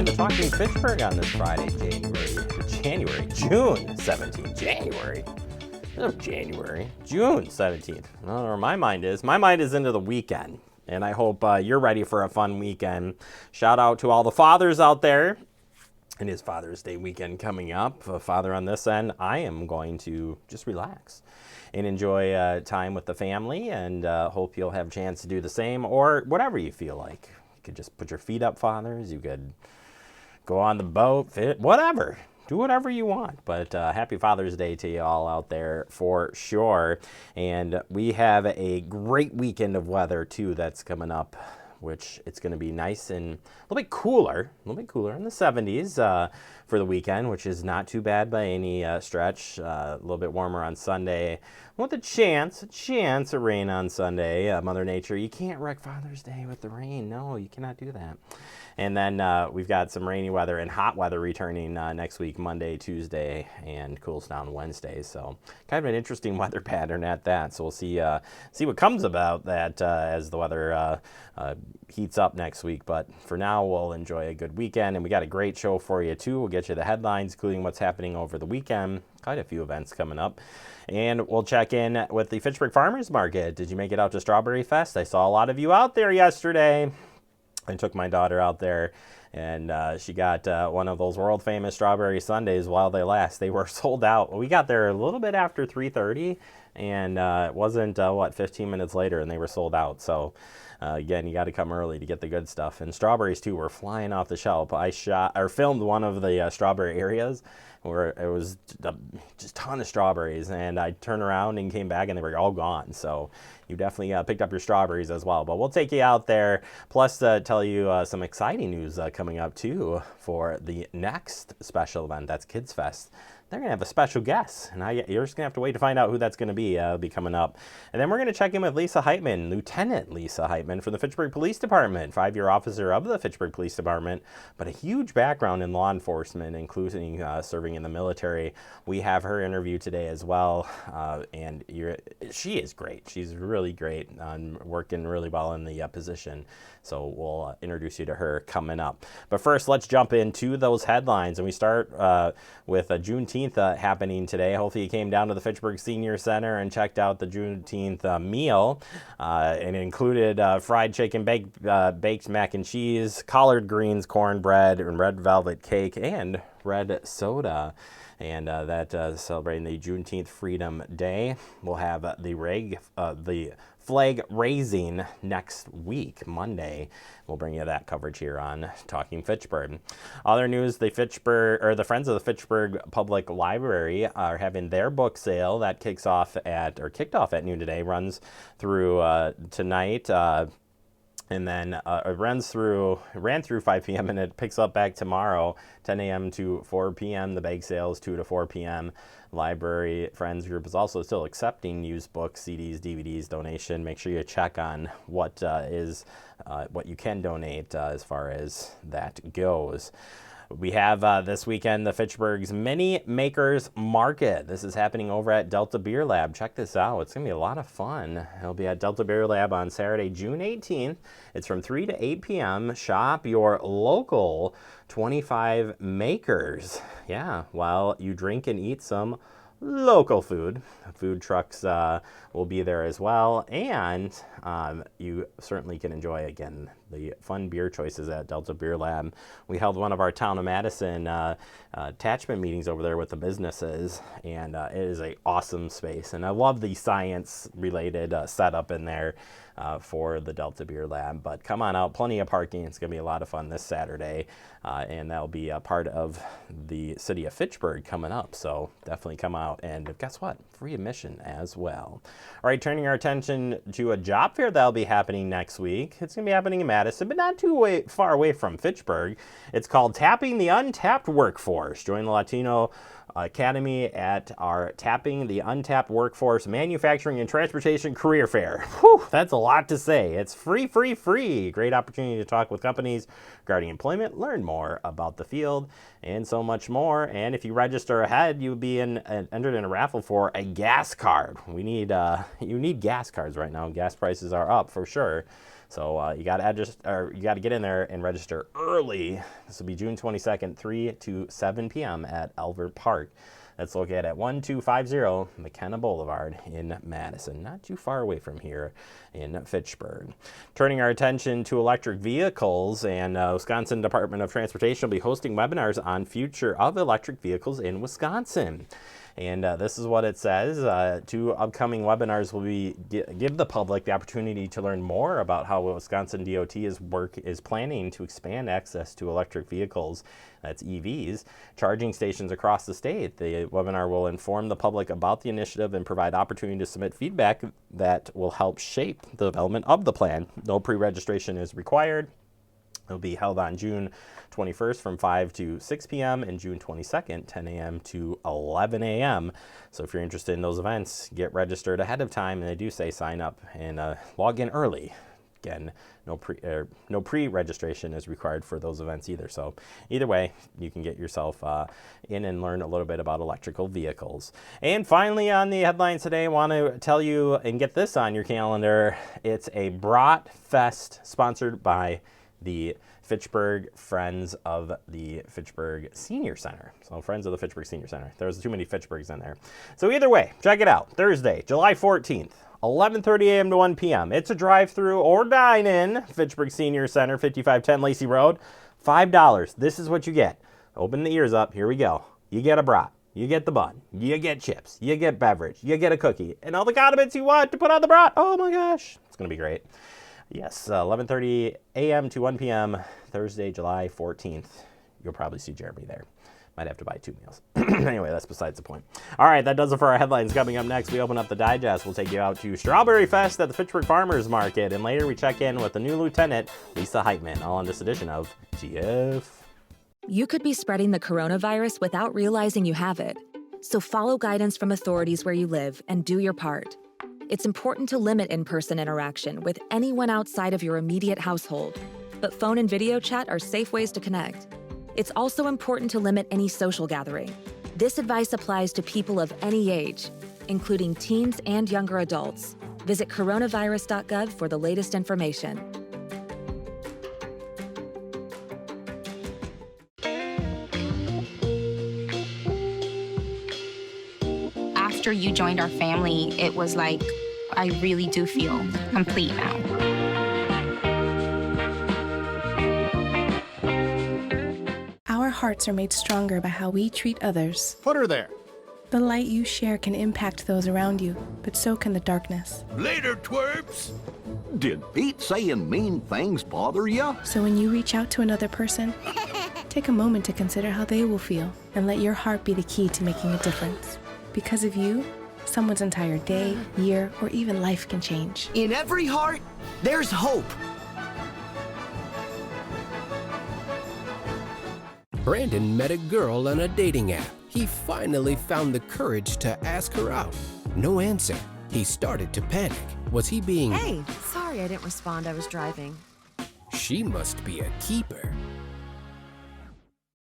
into Talking Fitchburg on this Friday, June 17th. June 17th. I don't know where my mind is. My mind is into the weekend, and I hope you're ready for a fun weekend. Shout out to all the fathers out there. It is Father's Day weekend coming up. A father on this end, I am going to just relax and enjoy time with the family, and hope you'll have a chance to do the same, or whatever you feel like. You could just put your feet up, fathers. You could go on the boat, whatever. Do whatever you want. But happy Father's Day to you all out there for sure. And we have a great weekend of weather too that's coming up, which it's going to be nice and a little bit cooler in the 70s for the weekend, which is not too bad by any stretch. A little bit warmer on Sunday with a chance of rain on Sunday. Mother Nature, you can't wreck Father's Day with the rain. No, you cannot do that. And then we've got some rainy weather and hot weather returning next week, Monday, Tuesday, and cools down Wednesday. So kind of an interesting weather pattern at that. So we'll see what comes about that as the weather heats up next week. But for now, we'll enjoy a good weekend. And we got a great show for you, too. We'll get you the headlines, including what's happening over the weekend. Quite a few events coming up. And we'll check in with the Fitchburg Farmers Market. Did you make it out to Strawberry Fest? I saw a lot of you out there yesterday. I took my daughter out there, and she got one of those world-famous strawberry sundaes while they last. They were sold out. We got there a little bit after 3:30, and it wasn't, 15 minutes later, and they were sold out. So, again, you got to come early to get the good stuff. And strawberries, too, were flying off the shelf. I filmed one of the strawberry areas where it was just a ton of strawberries, and I turned around and came back, and they were all gone. So you definitely picked up your strawberries as well. But we'll take you out there, plus tell you some exciting news coming up, too, for the next special event. That's Kidsfest. They're going to have a special guest, and you're just going to have to wait to find out who that's going to be. It'll be coming up. And then we're going to check in with Lisa Heitman, Lieutenant Lisa Heitman from the Fitchburg Police Department, 5-year officer of the Fitchburg Police Department, but a huge background in law enforcement, including serving in the military. We have her interview today as well, and she is great. She's really great, working really well in the position. So we'll introduce you to her coming up. But first, let's jump into those headlines, and we start with Juneteenth happening today. Hopefully you came down to the Fitchburg Senior Center and checked out the Juneteenth meal. And it included fried chicken, baked mac and cheese, collard greens, cornbread, and red velvet cake, and red soda. And that celebrating the Juneteenth Freedom Day. We'll have the flag raising next week, Monday. We'll bring you that coverage here on Talking Fitchburg. Other news, the Friends of the Fitchburg Public Library are having their book sale that kicked off at noon today, runs through tonight. And then it ran through 5 p.m. and it picks up back tomorrow, 10 a.m. to 4 p.m. The bag sales 2 to 4 p.m. Library Friends Group is also still accepting used books, CDs, DVDs, donation. Make sure you check on what you can donate as far as that goes. We have this weekend the Fitchburg's Mini Makers Market. This is happening over at Delta Beer Lab. Check this out. It's going to be a lot of fun. It'll be at Delta Beer Lab on Saturday, June 18th. It's from 3 to 8 p.m. Shop your local 25 makers. Yeah, while you drink and eat some local food. Food trucks will be there as well, and you certainly can enjoy, again, the fun beer choices at Delta Beer Lab. We held one of our Town of Madison attachment meetings over there with the businesses, and it is an awesome space, and I love the science-related setup in there for the Delta Beer Lab. But come on out, plenty of parking. It's going to be a lot of fun this Saturday, and that'll be a part of the city of Fitchburg coming up, so definitely come out, and guess what? Free admission as well. All right, turning our attention to a job fair that'll be happening next week. It's going to be happening in Madison, but not too far away from Fitchburg. It's called Tapping the Untapped Workforce. Join the Latino Academy at our Tapping the Untapped Workforce Manufacturing and Transportation Career Fair. Whew, that's a lot to say. It's free, free, free. Great opportunity to talk with companies regarding employment, learn more about the field, and so much more. And if you register ahead, you'll be entered in a raffle for a gas card. You need gas cards right now. Gas prices are up for sure. So you got to get in there and register early. This will be June 22nd, 3 to 7 p.m. at Elver Park. That's located at 1250 McKenna Boulevard in Madison, not too far away from here in Fitchburg. Turning our attention to electric vehicles, and Wisconsin Department of Transportation will be hosting webinars on future of electric vehicles in Wisconsin. And this is what it says. 2 upcoming webinars will give the public the opportunity to learn more about how Wisconsin DOT is planning to expand access to electric vehicles, that's EVs, charging stations across the state. The webinar will inform the public about the initiative and provide opportunity to submit feedback that will help shape the development of the plan. No pre-registration is required. It'll be held on June 21st from 5 to 6 p.m. and June 22nd, 10 a.m. to 11 a.m. So if you're interested in those events, get registered ahead of time. And they do say sign up and log in early. Again, no pre-registration is required for those events either. So either way, you can get yourself in and learn a little bit about electrical vehicles. And finally on the headlines today, I want to tell you and get this on your calendar. It's a Brat Fest sponsored by the Fitchburg Friends of the Fitchburg Senior Center. So Friends of the Fitchburg Senior Center. There's too many Fitchburgs in there. So either way, check it out. Thursday, July 14th, 11:30 a.m. to 1 p.m. It's a drive-through or dine-in. Fitchburg Senior Center, 5510 Lacey Road. $5. This is what you get. Open the ears up. Here we go. You get a brat. You get the bun. You get chips. You get beverage. You get a cookie. And all the condiments you want to put on the brat. Oh my gosh. It's going to be great. Yes, 11:30 a.m. to 1 p.m. Thursday, July 14th. You'll probably see Jeremy there. Might have to buy 2 meals. Anyway, that's besides the point. All right, that does it for our headlines. Coming up next, we open up the digest. We'll take you out to Strawberry Fest at the Fitchburg Farmers Market. And later, we check in with the new lieutenant, Lisa Heitman, all on this edition of TF. You could be spreading the coronavirus without realizing you have it. So follow guidance from authorities where you live and do your part. It's important to limit in-person interaction with anyone outside of your immediate household, but phone and video chat are safe ways to connect. It's also important to limit any social gathering. This advice applies to people of any age, including teens and younger adults. Visit coronavirus.gov for the latest information. After you joined our family, it was like, I really do feel complete now. Our hearts are made stronger by how we treat others. Put her there. The light you share can impact those around you, but so can the darkness. Later, twerps. Did Pete saying mean things bother you? So when you reach out to another person, take a moment to consider how they will feel and let your heart be the key to making a difference. Because of you, someone's entire day, year, or even life can change. In every heart, there's hope. Brandon met a girl on a dating app. He finally found the courage to ask her out. No answer. He started to panic. Was he being... Hey, sorry I didn't respond. I was driving. She must be a keeper.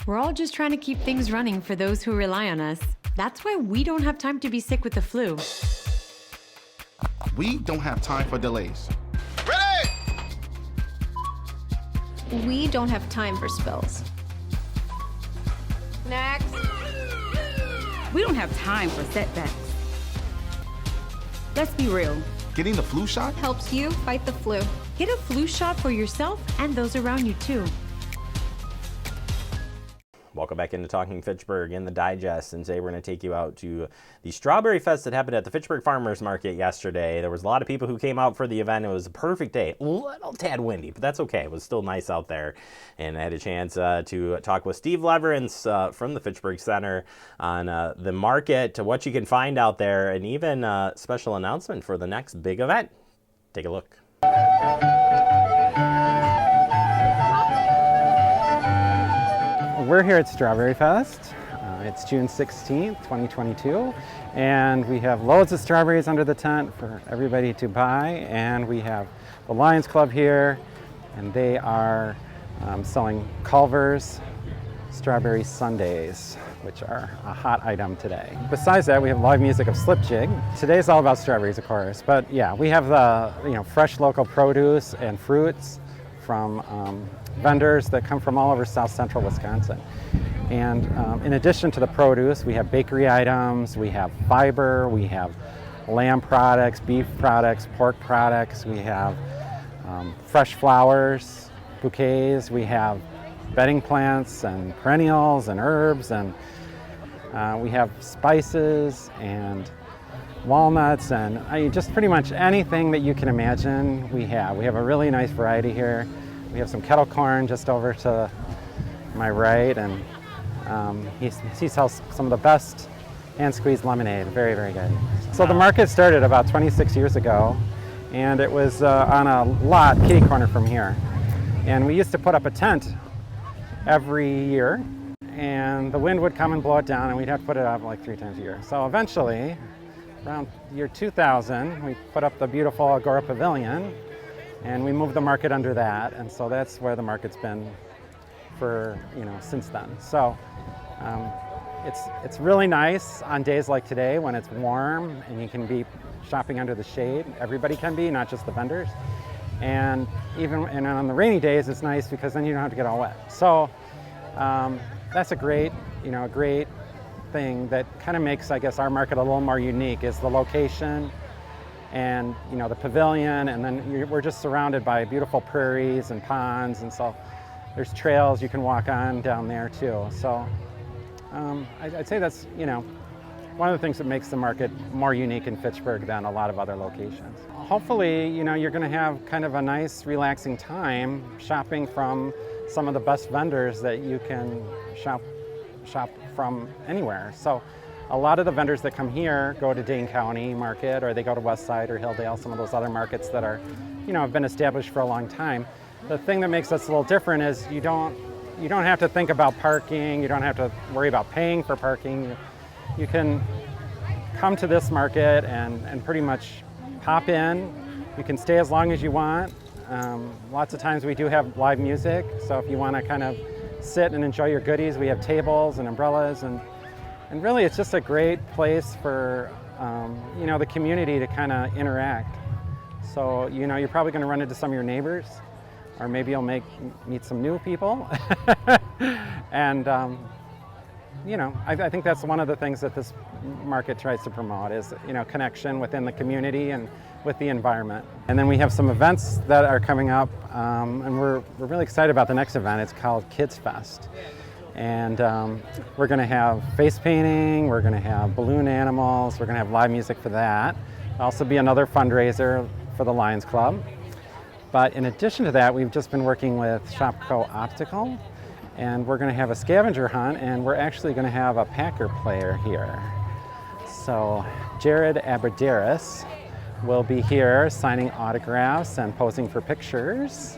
We're all just trying to keep things running for those who rely on us. That's why we don't have time to be sick with the flu. We don't have time for delays. Ready! We don't have time for spills. Next. We don't have time for setbacks. Let's be real. Getting the flu shot helps you fight the flu. Get a flu shot for yourself and those around you too. Welcome back into Talking Fitchburg in the digest, and today we're going to take you out to the Strawberry Fest that happened at the Fitchburg Farmers Market yesterday. There was a lot of people who came out for the event. It was a perfect day. A little tad windy, but that's okay. It was still nice out there, and I had a chance to talk with Steve Leverance from the Fitchburg Center on the market, what you can find out there, and even a special announcement for the next big event. Take a look. We're here at Strawberry Fest. It's June 16th, 2022, and we have loads of strawberries under the tent for everybody to buy, and we have the Lions Club here, and they are selling Culver's strawberry sundaes, which are a hot item today. Besides that, we have live music of Slip Jig. Today's all about strawberries, of course, but yeah, we have the fresh local produce and fruits from vendors that come from all over South Central Wisconsin. And in addition to the produce, we have bakery items, we have fiber, we have lamb products, beef products, pork products, we have fresh flowers, bouquets, we have bedding plants and perennials and herbs, and we have spices and walnuts, and just pretty much anything that you can imagine we have. We have a really nice variety here. We have some kettle corn just over to my right, and he sells some of the best hand-squeezed lemonade. Very, very good. So the market started about 26 years ago, and it was on a lot kitty corner from here. And we used to put up a tent every year, and the wind would come and blow it down, and we'd have to put it up like 3 times a year. So eventually, around year 2000, we put up the beautiful Agora Pavilion, and we moved the market under that, and so that's where the market's been for, since then. So it's really nice on days like today when it's warm and you can be shopping under the shade. Everybody can be, not just the vendors. And on the rainy days, it's nice because then you don't have to get all wet. So that's a great thing that kind of makes, I guess, our market a little more unique is the location and, the pavilion, and then we're just surrounded by beautiful prairies and ponds, and so there's trails you can walk on down there too. So I'd say that's, one of the things that makes the market more unique in Fitchburg than a lot of other locations. Hopefully, you're going to have kind of a nice, relaxing time shopping from some of the best vendors that you can shop from anywhere. So a lot of the vendors that come here go to Dane County Market, or they go to Westside or Hilldale, some of those other markets that are, have been established for a long time. The thing that makes us a little different is you don't have to think about parking, you don't have to worry about paying for parking. You can come to this market and pretty much pop in. You can stay as long as you want. Lots of times we do have live music, so if you want to kind of sit and enjoy your goodies, we have tables and umbrellas, and really it's just a great place for the community to kind of interact. So you're probably going to run into some of your neighbors, or maybe you'll meet some new people. And I think that's one of the things that this market tries to promote is, connection within the community and with the environment. And then we have some events that are coming up, and we're really excited about the next event. It's called Kidsfest. And we're going to have face painting, we're going to have balloon animals, we're going to have live music for that. There'll also be another fundraiser for the Lions Club. But in addition to that, we've just been working with Shopco Optical, and we're going to have a scavenger hunt, and we're actually going to have a Packer player here. So Jared Aberderis will be here signing autographs and posing for pictures.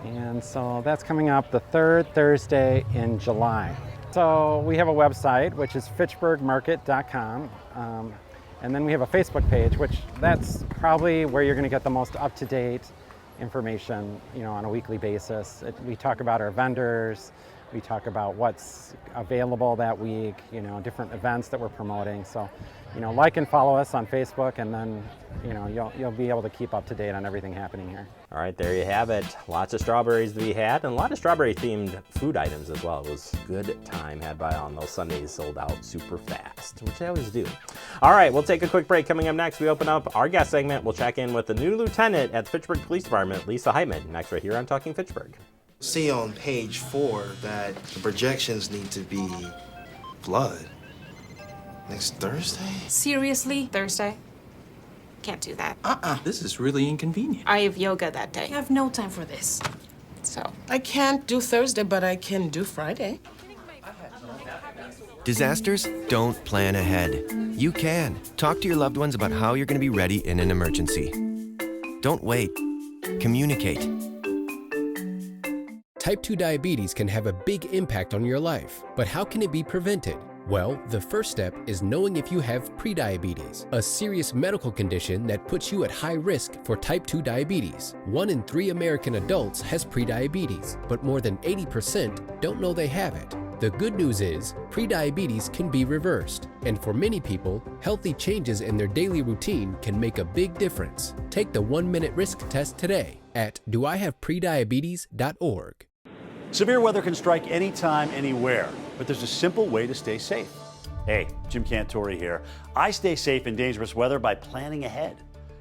And so that's coming up the 3rd Thursday in July. So we have a website, which is fitchburgmarket.com. And then we have a Facebook page, which that's probably where you're going to get the most up-to-date information, on a weekly basis. We talk about our vendors, we talk about what's available that week, different events that we're promoting. So, like and follow us on Facebook, and then, you'll be able to keep up to date on everything happening here. All right, there you have it. Lots of strawberries to be had, and a lot of strawberry-themed food items as well. It was a good time had by on those Sundays sold out super fast, which I always do. All right, we'll take a quick break. Coming up next, we open up our guest segment. We'll check in with the new lieutenant at the Fitchburg Police Department, Lisa Heitman, next right here on Talking Fitchburg. See on page 4 that the projections need to be blood. Next Thursday? Seriously? Thursday? Can't do that. This is really inconvenient. I have yoga that day. I have no time for this. So. I can't do Thursday, but I can do Friday. Disasters don't plan ahead. You can. Talk to your loved ones about how you're going to be ready in an emergency. Don't wait. Communicate. Type 2 diabetes can have a big impact on your life, but how can it be prevented? Well, the first step is knowing if you have prediabetes, a serious medical condition that puts you at high risk for type 2 diabetes. 1 in 3 American adults has prediabetes, but more than 80% don't know they have it. The good news is, prediabetes can be reversed, and for many people, healthy changes in their daily routine can make a big difference. Take the 1-minute risk test today at doihaveprediabetes.org. Severe weather can strike anytime, anywhere, but there's a simple way to stay safe. Hey, Jim Cantori here. I stay safe in dangerous weather by planning ahead.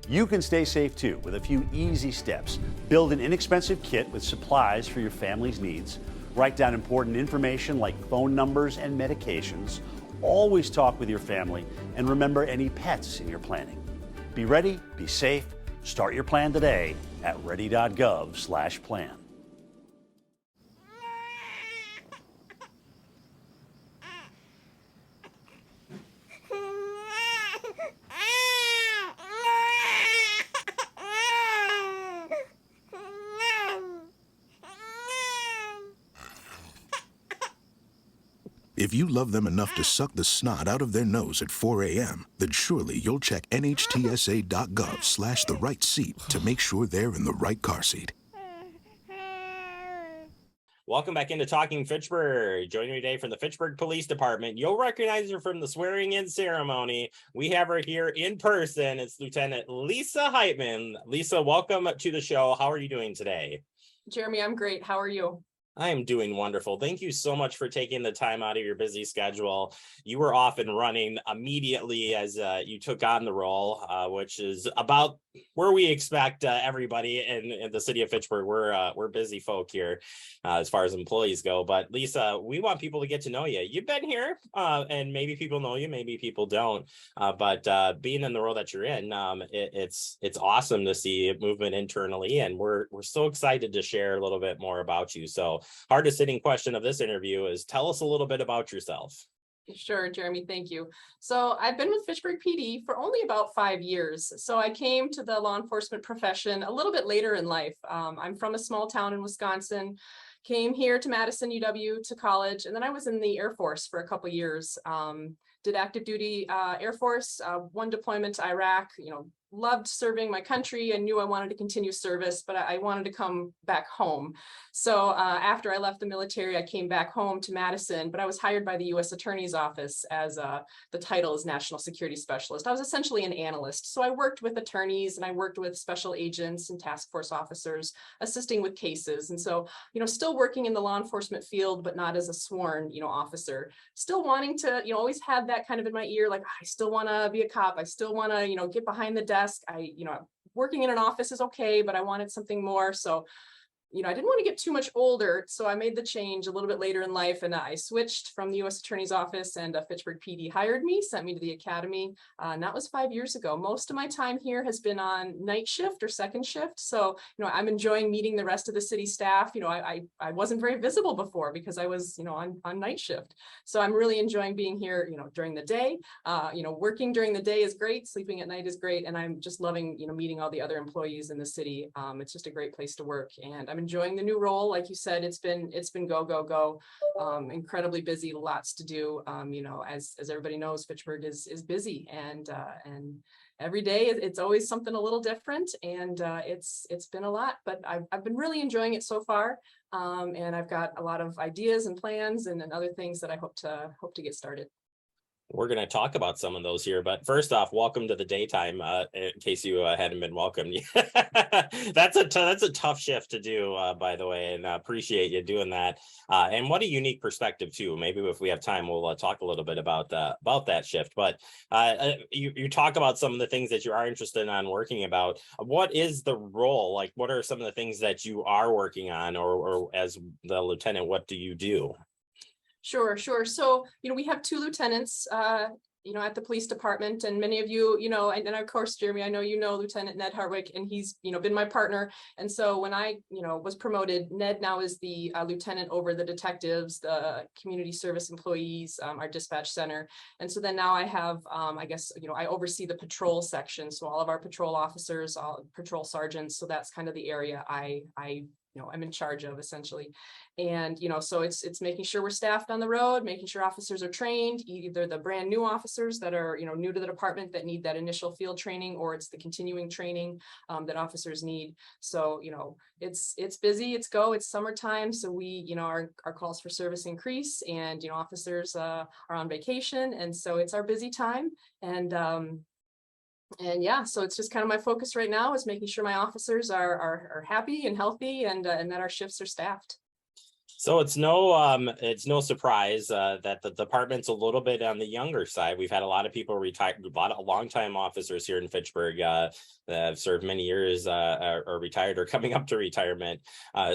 You can stay safe too with a few easy steps. Build an inexpensive kit with supplies for your family's needs. Write down important information like phone numbers and medications. Always talk with your family and remember any pets in your planning. Be ready, be safe. Start your plan today at ready.gov/plan. If you love them enough to suck the snot out of their nose at 4 a.m., then surely you'll check NHTSA.gov/the right seat to make sure they're in the right car seat. Welcome back into Talking Fitchburg. Joining me today from the Fitchburg Police Department. You'll recognize her from the swearing-in ceremony. We have her here in person. It's Lieutenant Lisa Heitman. Lisa, welcome to the show. How are you doing today? Jeremy, I'm great. How are you? I am doing wonderful. Thank you so much for taking the time out of your busy schedule. You were off and running immediately as you took on the role, which is about where we expect everybody in the city of Fitchburg. We're busy folk here as far as employees go. But Lisa, we want people to get to know you. You've been here, and maybe people know you, maybe people don't. But being in the role that you're in, it's awesome to see movement internally, and we're so excited to share a little bit more about you. So, hardest hitting question of this interview is, tell us a little bit about yourself. Sure, Jeremy, thank you. So I've been with Fitchburg PD for only about 5 years. So I came to the law enforcement profession a little bit later in life. I'm from a small town in Wisconsin, came here to Madison UW to college, and then I was in the Air Force for a couple years. Did active duty Air Force, 1 deployment to Iraq, loved serving my country and knew I wanted to continue service, but I wanted to come back home. So after I left the military, I came back home to Madison, but I was hired by the U.S. Attorney's Office as the title is National Security Specialist. I was essentially an analyst. So I worked with attorneys and I worked with special agents and task force officers, assisting with cases. And so, still working in the law enforcement field, but not as a sworn, officer, still wanting to, always had that kind of in my ear, like, I still want to be a cop. I still want to, get behind the desk. Working in an office is okay, but I wanted something more. So, I didn't want to get too much older. So I made the change a little bit later in life, and I switched from the U.S. Attorney's Office, and Fitchburg PD hired me, sent me to the academy. And that was 5 years ago. Most of my time here has been on night shift or second shift. So, I'm enjoying meeting the rest of the city staff. I wasn't very visible before because I was, on night shift. So I'm really enjoying being here, during the day. Working during the day is great. Sleeping at night is great. And I'm just loving, meeting all the other employees in the city. It's just a great place to work. And I'm enjoying the new role. Like you said, it's been go, go, go. Incredibly busy, lots to do. As everybody knows, Fitchburg is busy, and every day it's always something a little different, and it's been a lot, but I've been really enjoying it so far. And I've got a lot of ideas and plans and other things that I hope to get started. We're going to talk about some of those here, but first off, welcome to the daytime. In case you hadn't been welcomed, that's a tough shift to do, by the way, and appreciate you doing that. And what a unique perspective too. Maybe if we have time, we'll talk a little bit about that shift. But you talk about some of the things that you are interested in working about. What is the role? Like, what are some of the things that you are working on, or as the lieutenant, what do you do? Sure. So, we have 2 lieutenants, at the police department, and many of you, and of course, Jeremy, I know Lieutenant Ned Hartwick, and he's, been my partner. And so when I, was promoted, Ned now is the lieutenant over the detectives, the community service employees, our dispatch center. And so then now I have, I oversee the patrol section. So all of our patrol officers, all patrol sergeants. So that's kind of the area I I'm in charge of essentially. And, so it's making sure we're staffed on the road, making sure officers are trained, either the brand new officers that are, new to the department that need that initial field training, or it's the continuing training that officers need. So, it's busy, it's summertime. So we, our calls for service increase, and, officers are on vacation. And so it's our busy time. And yeah, so it's just kind of my focus right now is making sure my officers are happy and healthy, and that our shifts are staffed. So it's no surprise that the department's a little bit on the younger side. We've had a lot of people retire, a lot of longtime officers here in Fitchburg that have served many years, or retired or coming up to retirement.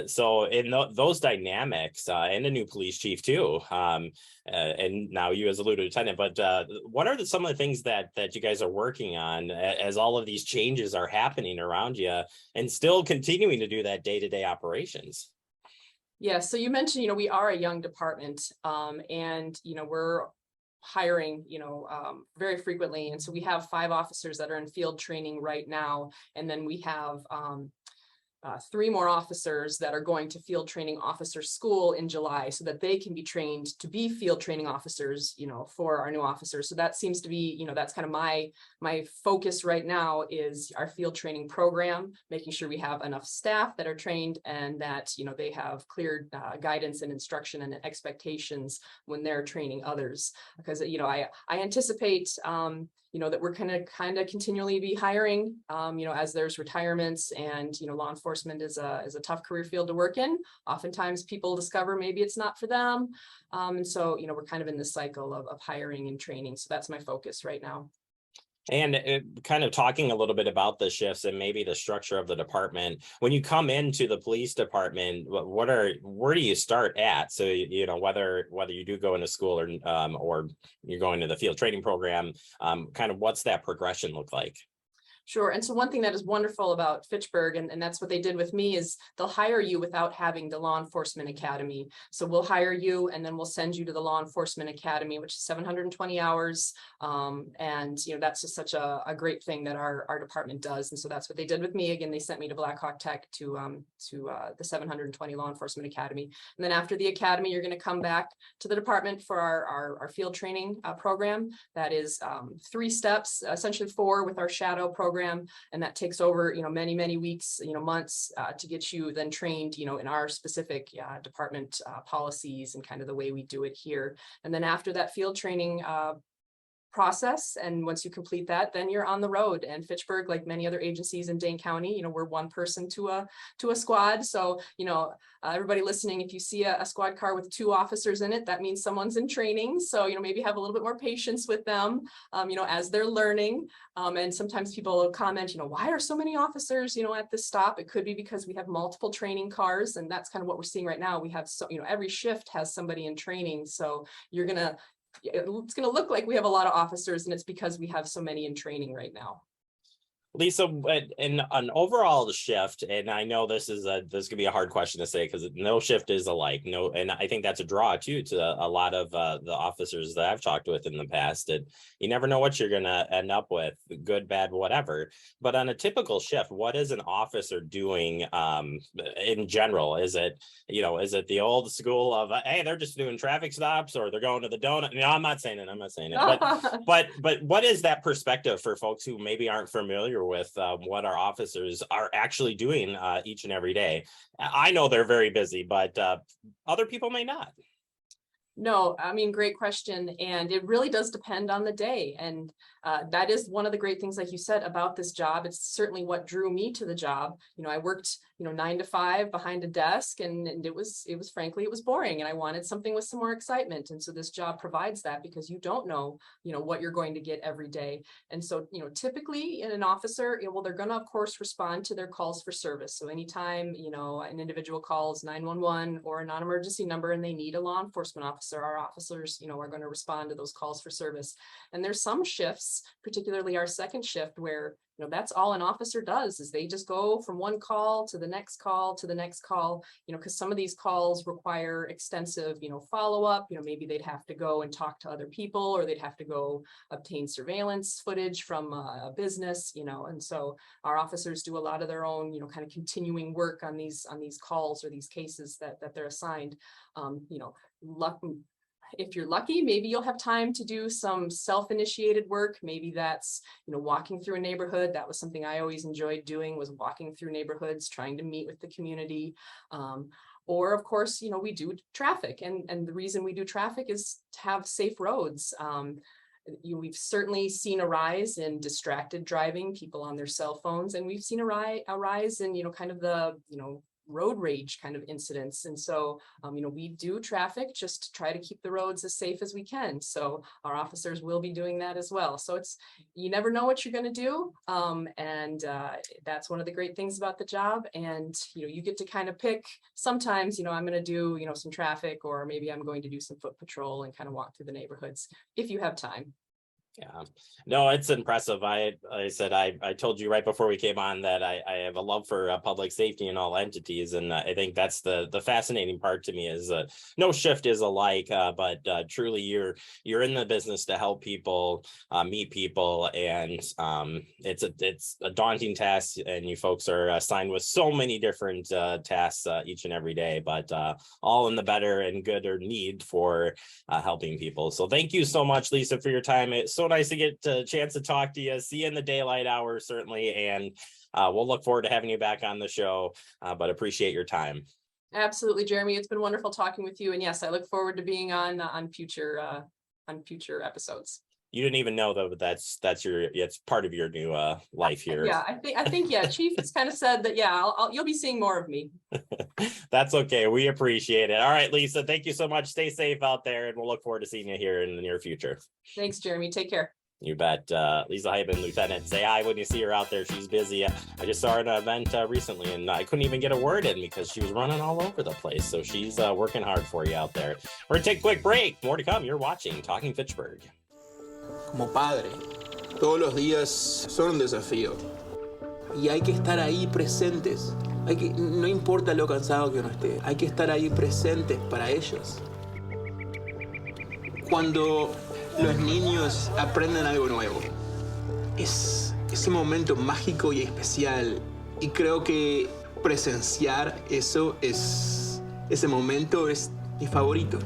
So in those dynamics, and a new police chief too, and now you as a lieutenant. But what are some of the things that you guys are working on as all of these changes are happening around you, and still continuing to do that day-to-day operations? Yeah, so you mentioned, we are a young department, and, we're hiring, very frequently. And so we have 5 officers that are in field training right now. And then we have 3 more officers that are going to field training officer school in July, so that they can be trained to be field training officers, for our new officers. So that seems to be, that's kind of my focus right now, is our field training program, making sure we have enough staff that are trained, and that, they have clear guidance and instruction and expectations when they're training others. Because, I anticipate, that we're kind of continually be hiring, as there's retirements, and, law enforcement is a tough career field to work in. Oftentimes people discover maybe it's not for them. And so, we're kind of in this cycle of hiring and training. So that's my focus right now. And kind of talking a little bit about the shifts and maybe the structure of the department. When you come into the police department, where do you start at? So, whether you do go into school, or you're going to the field training program, kind of what's that progression look like? Sure. And so one thing that is wonderful about Fitchburg, and that's what they did with me, is they'll hire you without having the law enforcement academy. So we'll hire you, and then we'll send you to the law enforcement academy, which is 720 hours. And, that's just such a great thing that our department does. And so that's what they did with me. Again, they sent me to Black Hawk Tech to the 720 law enforcement academy. And then after the academy, you're going to come back to the department for our field training program. That is 3 steps, essentially 4 with our shadow program. And that takes over, many weeks, months to get you then trained, in our specific department policies and kind of the way we do it here. And then after that field training process, and once you complete that, then you're on the road. And Fitchburg, like many other agencies in Dane County, we're 1 person to a squad. So, everybody listening, if you see a squad car with 2 officers in it, that means someone's in training. So, maybe have a little bit more patience with them, as they're learning. And sometimes people will comment, why are so many officers, at this stop? It could be because we have multiple training cars, and that's kind of what we're seeing right now. We have, every shift has somebody in training. So it's going to look like we have a lot of officers, and it's because we have so many in training right now. Lisa, in an overall shift, and I know this could be a hard question to say because no shift is alike. No, and I think that's a draw too to a lot of the officers that I've talked with in the past. That you never know what you're going to end up with, good, bad, whatever. But on a typical shift, what is an officer doing in general? Is it the old school of hey, they're just doing traffic stops, or they're going to the donut? No, I'm not saying it. But what is that perspective for folks who maybe aren't familiar with what our officers are actually doing each and every day? I know they're very busy, but other people may not. No, I mean, great question. And it really does depend on the day. And that is one of the great things, like you said, about this job. It's certainly what drew me to the job. I worked, 9 to 5 behind a desk, and it was frankly, it was boring, and I wanted something with some more excitement. And so this job provides that, because you don't know, what you're going to get every day. And so, typically in an officer, well, they're going to, of course, respond to their calls for service. So anytime, an individual calls 911 or a non-emergency number and they need a law enforcement officer, our officers, are going to respond to those calls for service. And there's some shifts, particularly our second shift, where, that's all an officer does, is they just go from one call to the next call to the next call, because some of these calls require extensive, follow-up. Maybe they'd have to go and talk to other people, or they'd have to go obtain surveillance footage from a business, and so our officers do a lot of their own, kind of continuing work on these calls or these cases that they're assigned. If you're lucky, maybe you'll have time to do some self-initiated work. Maybe that's, walking through a neighborhood. That was something I always enjoyed doing, was walking through neighborhoods, trying to meet with the community. Or of course, we do traffic. And the reason we do traffic is to have safe roads. We've certainly seen a rise in distracted driving, people on their cell phones, and we've seen a rise in, kind of the, road rage kind of incidents. And so, we do traffic just to try to keep the roads as safe as we can. So our officers will be doing that as well. So you never know what you're going to do. And that's one of the great things about the job. And, you get to kind of pick, sometimes, I'm going to do, some traffic, or maybe I'm going to do some foot patrol and kind of walk through the neighborhoods if you have time. Yeah, no, it's impressive. I said, I told you right before we came on that I have a love for public safety in all entities. And I think that's the fascinating part to me, is no shift is alike, but truly you're in the business to help people, meet people. And it's a daunting task, and you folks are assigned with so many different tasks each and every day, but all in the better and good or need for helping people. So thank you so much, Lisa, for your time. It's so nice to get a chance to talk to you, see you in the daylight hours, certainly. And we'll look forward to having you back on the show, but appreciate your time. Absolutely, Jeremy. It's been wonderful talking with you. And yes, I look forward to being on future episodes. You didn't even know, though, but that's it's part of your new life here. Yeah, I think Chief has kind of said that. Yeah, you'll be seeing more of me. That's okay. We appreciate it. All right, Lisa, thank you so much. Stay safe out there, and we'll look forward to seeing you here in the near future. Thanks, Jeremy. Take care. You bet. Lisa Hyman, Lieutenant. Say hi when you see her out there. She's busy. I just saw her at an event recently, and I couldn't even get a word in because she was running all over the place. So she's working hard for you out there. We're going to take a quick break. More to come. You're watching Talking Fitchburg. Como padre, todos los días son un desafío. Y hay que estar ahí presentes. No importa lo cansado que uno esté, hay que estar ahí presentes para ellos. Cuando los niños aprenden algo nuevo, es ese momento mágico y especial. Y creo que presenciar ese momento es mi favorito.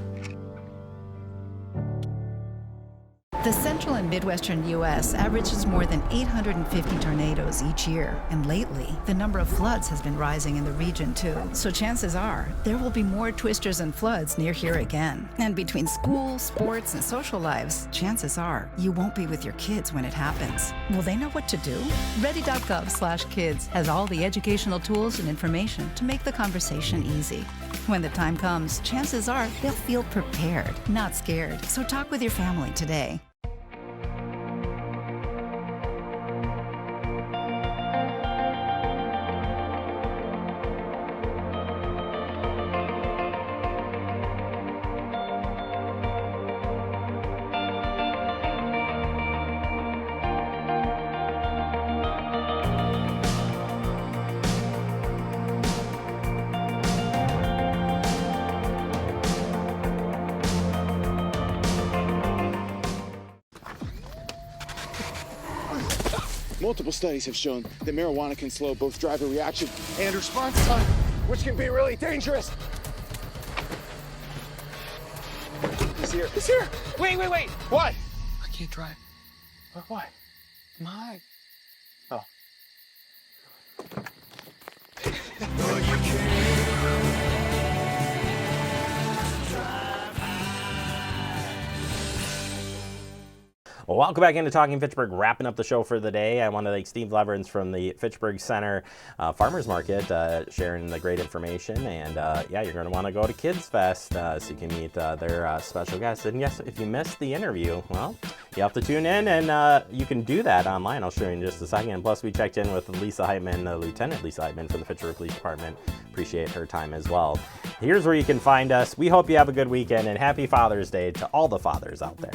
The central and midwestern U.S. averages more than 850 tornadoes each year. And lately, the number of floods has been rising in the region, too. So chances are, there will be more twisters and floods near here again. And between school, sports, and social lives, chances are, you won't be with your kids when it happens. Will they know what to do? Ready.gov/kids has all the educational tools and information to make the conversation easy. When the time comes, chances are they'll feel prepared, not scared. So talk with your family today. Multiple studies have shown that marijuana can slow both driver reaction and response time, which can be really dangerous. He's here. He's here. Wait. What? I can't drive. Why? I'm high. Oh. Well, welcome back into Talking Fitchburg, wrapping up the show for the day. I want to thank Steve Leverins from the Fitchburg Center Farmers Market sharing the great information. And yeah, you're going to want to go to Kidsfest so you can meet their special guests. And yes, if you missed the interview, well, you have to tune in, and you can do that online. I'll show you in just a second. Plus, we checked in with Lisa Hyman, Lieutenant Lisa Hyman from the Fitchburg Police Department. Appreciate her time as well. Here's where you can find us. We hope you have a good weekend, and happy Father's Day to all the fathers out there.